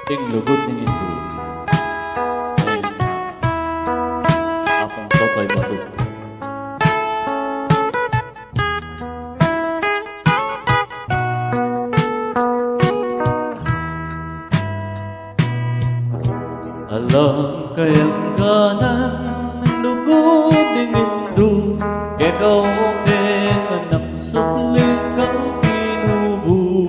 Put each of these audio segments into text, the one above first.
ing lugod ning Indo ay akong Totoy Matu. Alam kayang kanan ng lugod ning Indo kay kauke anak sukling kang kinubo.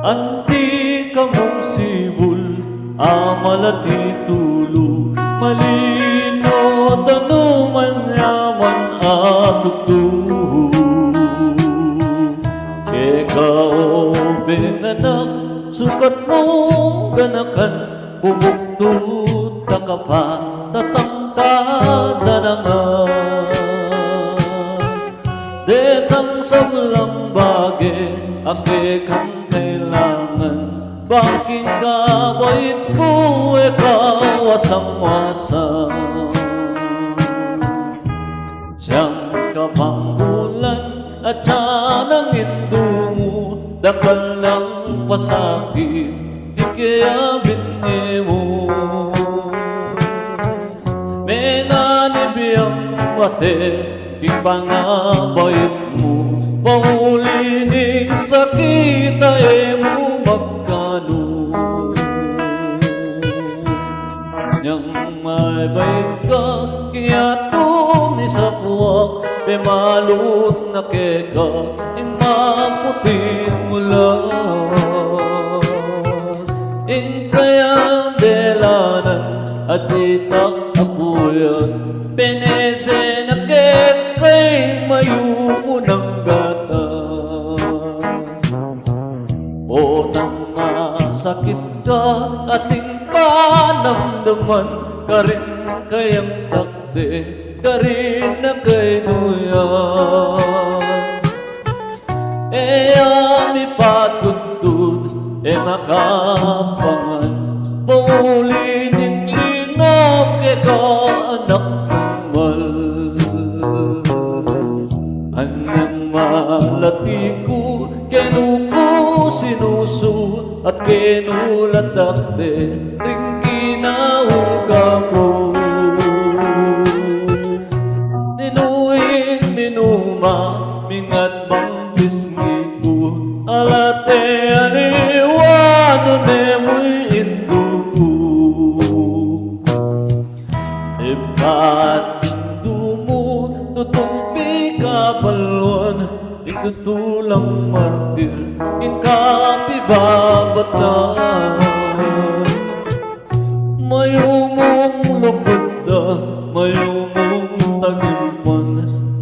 Anti kamong sibul, amalati tulo, malino tanuman yaman atugto. Ikaw pinanak, sukat mong ganakan, bubugtut ka ka pa, tatangkada na nga. Detang sablang bage, ake kang kailangan, bangking kabait mo, ikaw asang-asang. Siyang kapanggulan at siya ng Indo mo, dakal ng pasakit, di kaya bingi mo. Menanibiyang mate, di pangabait mo, paulining sakit ay mo magkano. Niyang may bait ka, kaya tumisapwa, pemalut na keka, ing maputin mo las. Ing kayang delanan, at itak apuyan, penese na kekay mayumo ng gatas. O nang masakit ka, ating panamdaman, ka rin kayang takde, ka rin na kay nuyan. E ami patutod, e makapangan, paulining linap, e ka anak ng mal. Hanyang malati ko, kenuko sinuso, at kenulatakde, ring kinauga ko. Ninuing minuma, mingat bang pisngi ko, alate aniwano nemoy Indo ko. Ibat Indo mo, tutumpi ka balwan, itutulang martir, ikapi babatan. Mayumong lupad na, mayumong tagilpan,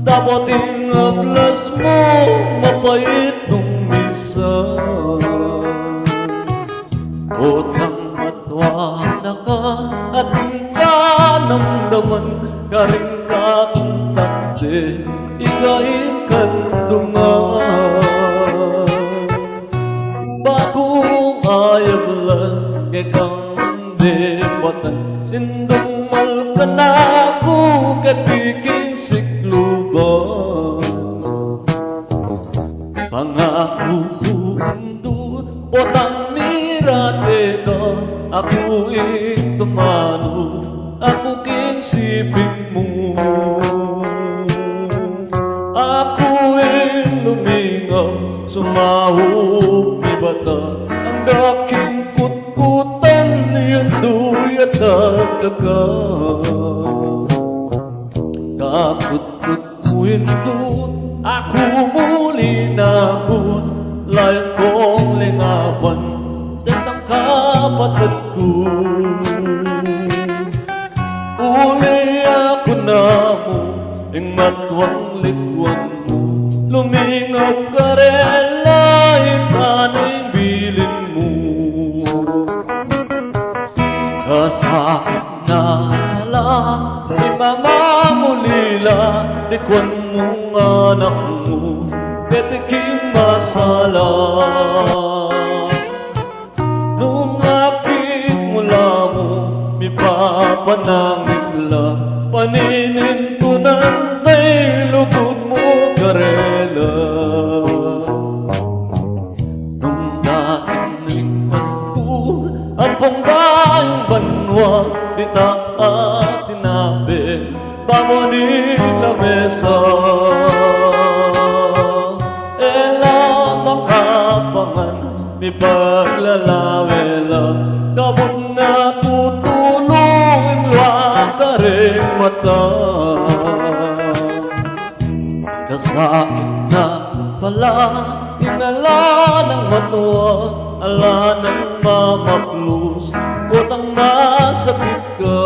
dapating ablas mo, mapait nung minsan. Utang matwa na ka, at kanamdaman, karing kakong takde, ikain kandungan. Bagong ayaglan, kekang debatan, sindong malkanako, katiking sikluban. Pangako ko Indo, potang mirate ka, ako tumano, ako king siping mo. Ako lumingaw, sumahog ni bata, ang daking kutkutan, yun duyat at agad. Kakutkut mo Indo, ako muli na po, layan kong lingawan, datang kapatid ko. Uli ako na mo, ing matwang likwan mo, lumingaw ka rin, layan ka na'y bilin mo. Kasakit na hala, di mamamulila, likwan mong anak mo, ketiking masala. Nung apit mula mo, may papanangis la, paninintunan na'y lugod mo karela. Nung dating Ela makapangan mi paglalawela Kabog na tutulong Imwa ka rin mata Kasakit na pala Inala ng matuwa Ala ng mamaklus Butang masakit ka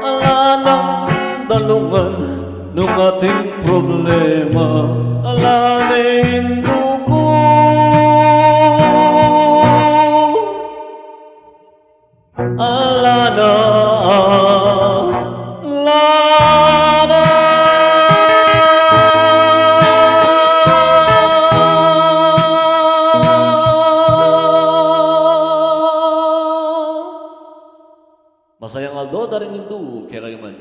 Ala ng dalungan Nung ating problema Ala na indugo Ala na Masayang Aldo, daring Hindu, kaya kayo man.